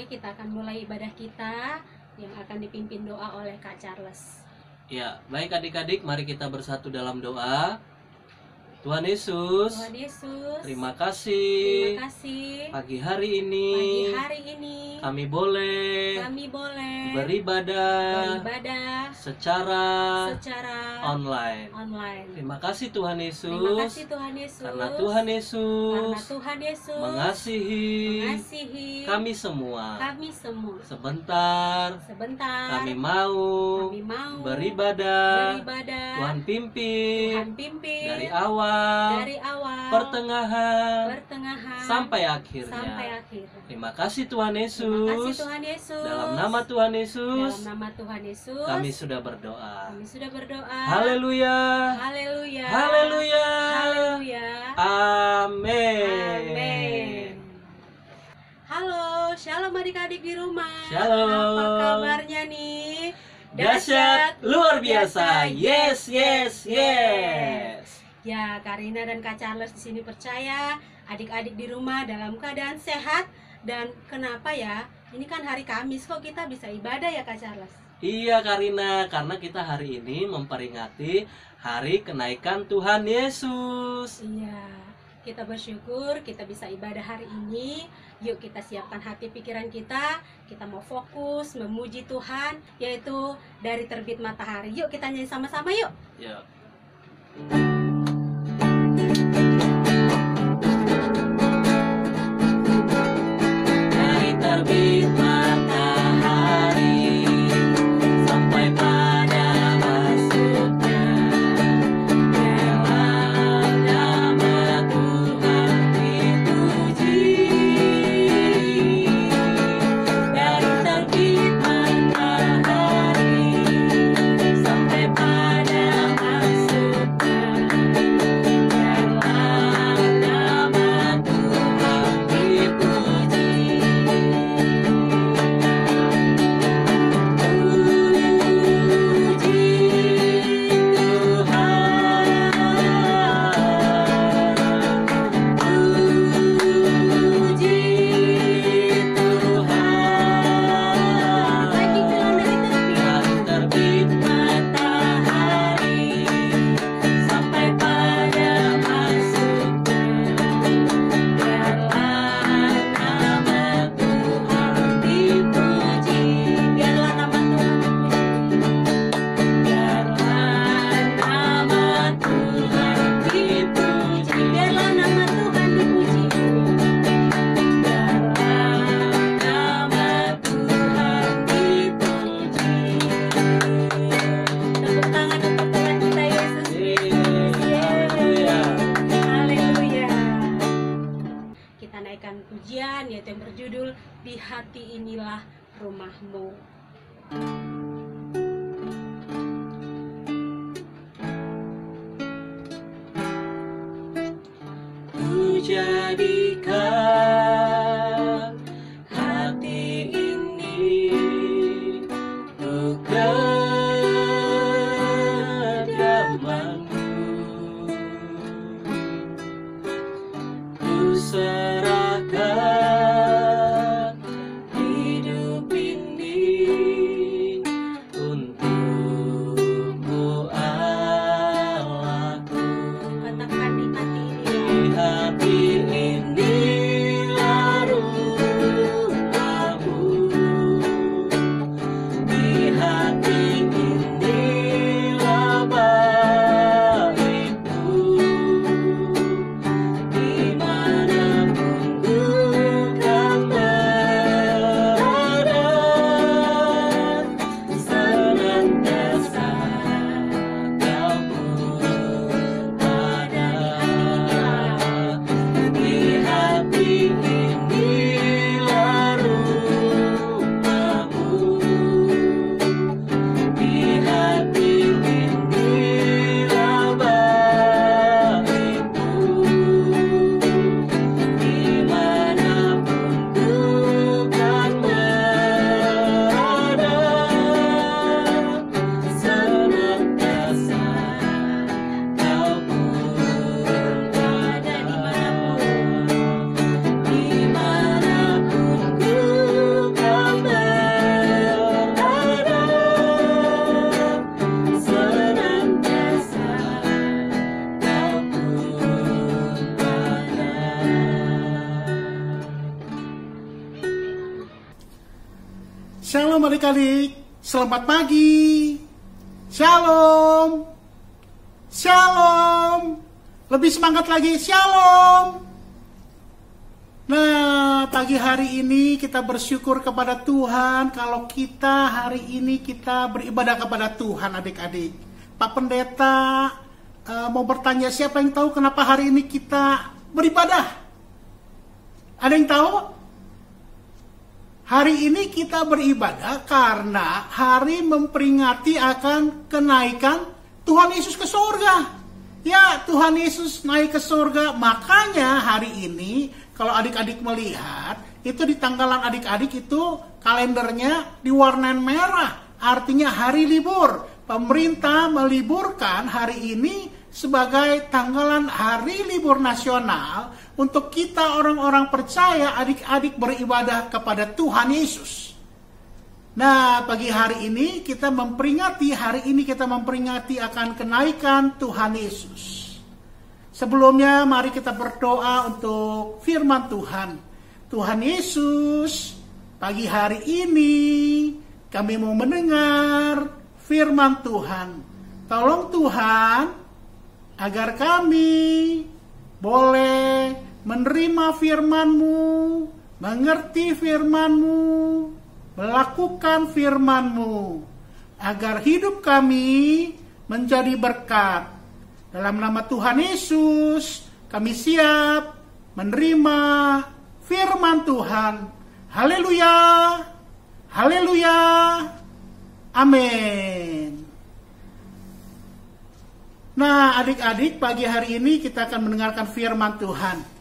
kita akan mulai ibadah kita yang akan dipimpin doa oleh Kak Charles. Ya, baik adik-adik, mari kita bersatu dalam doa. Tuhan Yesus, terima kasih. Pagi hari ini kami boleh beribadah secara online. Terima kasih Tuhan Yesus. Karena Tuhan Yesus mengasihi kami semua. Sebentar kami mau beribadah. Tuhan pimpin dari awal, pertengahan sampai akhirnya. Terima kasih Tuhan Yesus. Dalam nama Tuhan Yesus kami sudah berdoa. Haleluya. Amin. Halo, shalom adik-adik di rumah. Shalom. Apa kabarnya nih? Dahsyat luar biasa. Yes. Ya, Karina dan Kak Charles di sini percaya adik-adik di rumah dalam keadaan sehat. Dan kenapa ya? Ini kan hari Kamis, kok kita bisa ibadah ya Kak Charles? Iya Karina, karena kita hari ini memperingati hari kenaikan Tuhan Yesus. Iya, kita bersyukur kita bisa ibadah hari ini. Yuk kita siapkan hati pikiran kita mau fokus memuji Tuhan, yaitu dari terbit matahari. Yuk kita nyanyi sama-sama yuk. Yuk. Dari terbit matahari sampai pada masuknya, biarlah nama Tuhan dipuji. Dari terbit matahari sampai pada masuknya, biarlah nama Tuhan dipuji. Pujian yaitu yang berjudul Di Hati Inilah Rumahmu. Ku jadikan hati ini untuk kediamanmu. Ku serahkan hidup ini untukmu Allahku. Katakan di hati ini. Di hati ini Shalom adik-adik, selamat pagi. Shalom. Shalom. Lebih semangat lagi, shalom. Nah, pagi hari ini kita bersyukur kepada Tuhan kalau kita hari ini kita beribadah kepada Tuhan adik-adik. Pak Pendeta mau bertanya, siapa yang tahu kenapa hari ini kita beribadah? Ada yang tahu? Hari ini kita beribadah karena hari memperingati akan kenaikan Tuhan Yesus ke surga. Ya, Tuhan Yesus naik ke surga. Makanya hari ini kalau adik-adik melihat, itu di tanggalan adik-adik itu kalendernya diwarnain merah. Artinya hari libur. Pemerintah meliburkan hari ini sebagai tanggalan hari libur nasional untuk kita orang-orang percaya adik-adik beribadah kepada Tuhan Yesus. Nah, pagi hari ini kita memperingati akan kenaikan Tuhan Yesus. Sebelumnya mari kita berdoa untuk firman Tuhan. Tuhan Yesus, pagi hari ini kami mau mendengar firman Tuhan. Tolong Tuhan agar kami boleh menerima firman-Mu, mengerti firman-Mu, melakukan firman-Mu, agar hidup kami menjadi berkat. Dalam nama Tuhan Yesus, kami siap menerima firman Tuhan. Haleluya, haleluya, amin. Nah, adik-adik, pagi hari ini kita akan mendengarkan firman Tuhan.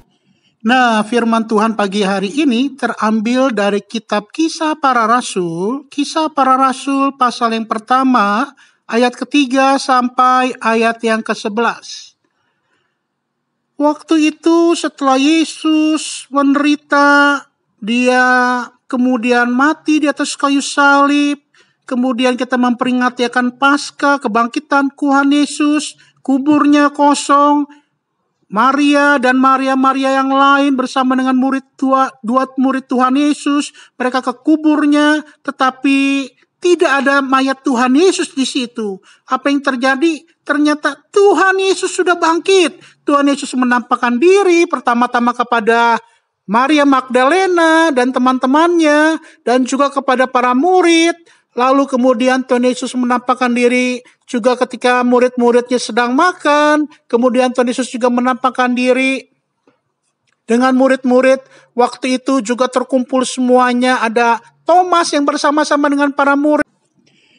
Nah, firman Tuhan pagi hari ini terambil dari kitab Kisah Para Rasul pasal yang pertama, ayat ketiga sampai ayat yang ke-11. Waktu itu setelah Yesus menderita, dia kemudian mati di atas kayu salib. Kemudian kita memperingati akan Paskah, kebangkitan Tuhan Yesus, kuburnya kosong. Maria dan Maria yang lain bersama dengan dua murid Tuhan Yesus, mereka ke kuburnya, tetapi tidak ada mayat Tuhan Yesus di situ. Apa yang terjadi? Ternyata Tuhan Yesus sudah bangkit. Tuhan Yesus menampakkan diri pertama-tama kepada Maria Magdalena dan teman-temannya, dan juga kepada para murid. Lalu kemudian Tuhan Yesus menampakkan diri juga ketika murid-muridnya sedang makan. Kemudian Tuhan Yesus juga menampakkan diri dengan murid-murid. Waktu itu juga terkumpul semuanya. Ada Thomas yang bersama-sama dengan para murid.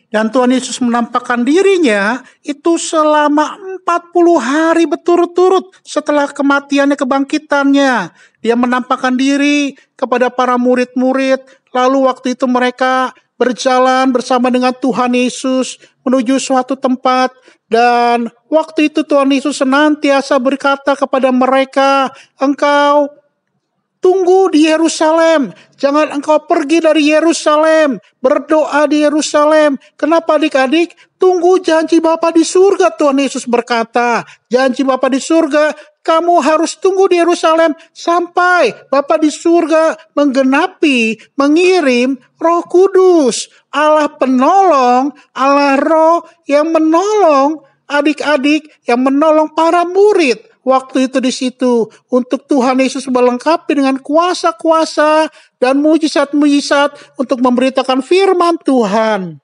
Dan Tuhan Yesus menampakkan dirinya itu selama 40 hari berturut-turut setelah kematiannya, kebangkitannya. Dia menampakkan diri kepada para murid-murid. Lalu waktu itu mereka berjalan bersama dengan Tuhan Yesus menuju suatu tempat, dan waktu itu Tuhan Yesus senantiasa berkata kepada mereka, engkau tunggu di Yerusalem, jangan engkau pergi dari Yerusalem, berdoa di Yerusalem. Kenapa adik-adik? Tunggu janji Bapa di surga. Tuhan Yesus berkata, janji Bapa di surga, kamu harus tunggu di Yerusalem sampai Bapa di surga menggenapi, mengirim Roh Kudus, Allah penolong, Allah Roh yang menolong adik-adik, yang menolong para murid. Waktu itu di situ untuk Tuhan Yesus melengkapi dengan kuasa-kuasa dan mujizat-mujizat untuk memberitakan firman Tuhan.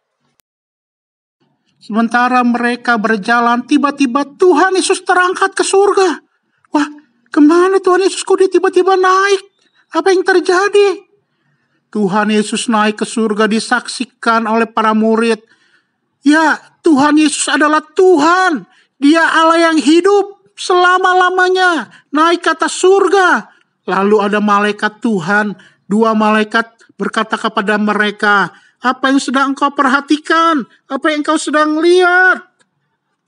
Sementara mereka berjalan, tiba-tiba Tuhan Yesus terangkat ke surga. Wah, kemana Tuhan Yesus? Kok dia tiba-tiba naik? Apa yang terjadi? Tuhan Yesus naik ke surga disaksikan oleh para murid. Ya, Tuhan Yesus adalah Tuhan. Dia Allah yang hidup selama-lamanya, naik ke atas surga. Lalu ada malaikat Tuhan, 2 malaikat berkata kepada mereka, apa yang sedang engkau perhatikan? Apa yang engkau sedang lihat?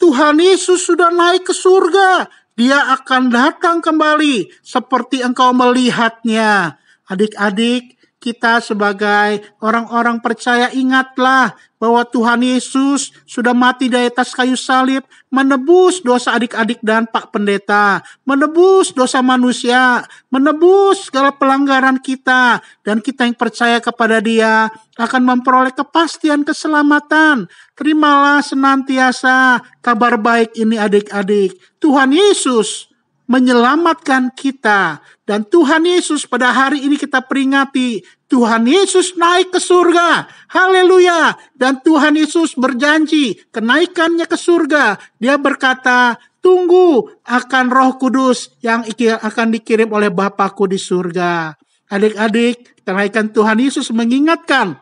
Tuhan Yesus sudah naik ke surga. Dia akan datang kembali seperti engkau melihatnya. Adik-adik, kita sebagai orang-orang percaya ingatlah bahwa Tuhan Yesus sudah mati di atas kayu salib, menebus dosa adik-adik dan Pak Pendeta, menebus dosa manusia, menebus segala pelanggaran kita, dan kita yang percaya kepada Dia akan memperoleh kepastian keselamatan. Terimalah senantiasa kabar baik ini adik-adik. Tuhan Yesus menyelamatkan kita, dan Tuhan Yesus pada hari ini kita peringati, Tuhan Yesus naik ke surga, haleluya, dan Tuhan Yesus berjanji kenaikannya ke surga. Dia berkata, tunggu akan Roh Kudus yang akan dikirim oleh Bapakku di surga. Adik-adik, kenaikan Tuhan Yesus mengingatkan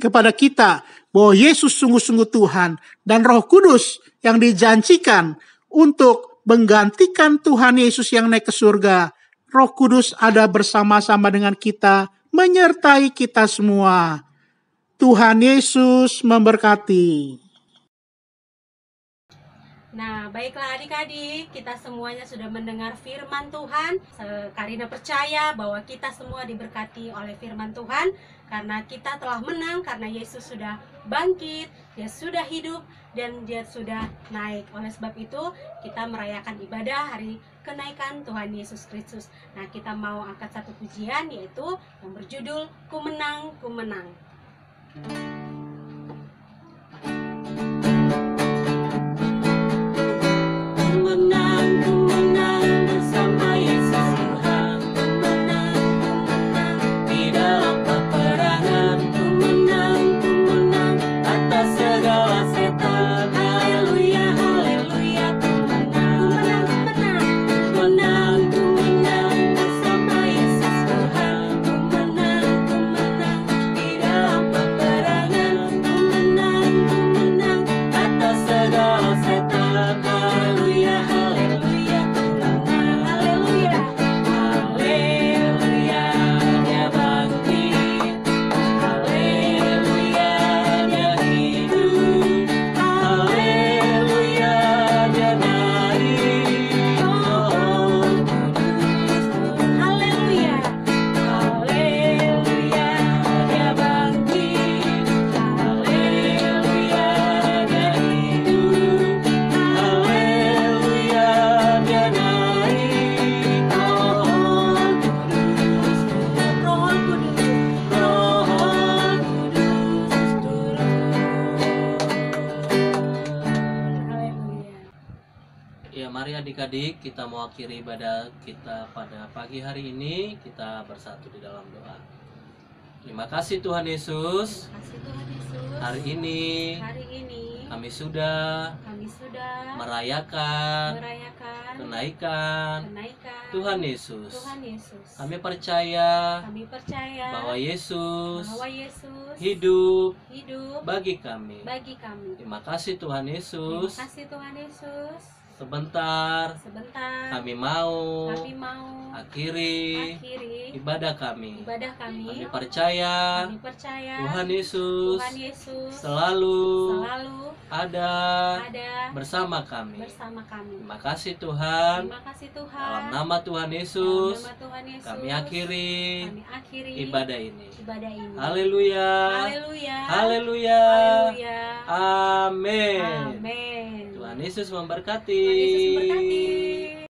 kepada kita bahwa Yesus sungguh-sungguh Tuhan, dan Roh Kudus yang dijanjikan untuk menggantikan Tuhan Yesus yang naik ke surga. Roh Kudus ada bersama-sama dengan kita, menyertai kita semua. Tuhan Yesus memberkati. Nah, baiklah adik-adik, kita semuanya sudah mendengar firman Tuhan. Karina percaya bahwa kita semua diberkati oleh firman Tuhan, karena kita telah menang, karena Yesus sudah bangkit, Dia sudah hidup, dan Dia sudah naik. Oleh sebab itu, kita merayakan ibadah hari kenaikan Tuhan Yesus Kristus. Nah, kita mau angkat satu pujian, yaitu yang berjudul Ku Menang, Ku Menang. Mari adik-adik, kita mau akhiri ibadah kita pada pagi hari ini. Kita bersatu di dalam doa. Terima kasih Tuhan Yesus. Hari ini kami sudah merayakan kenaikan Tuhan Yesus. Kami percaya bahwa Yesus hidup bagi kami. Terima kasih Tuhan Yesus. Sebentar kami mau akhiri ibadah kami. Kami percaya Tuhan Yesus selalu ada bersama kami. Terima kasih Tuhan. Dalam nama Tuhan Yesus kami akhiri ibadah ini. Haleluya. Haleluya. Amin. Tuhan Yesus memberkati.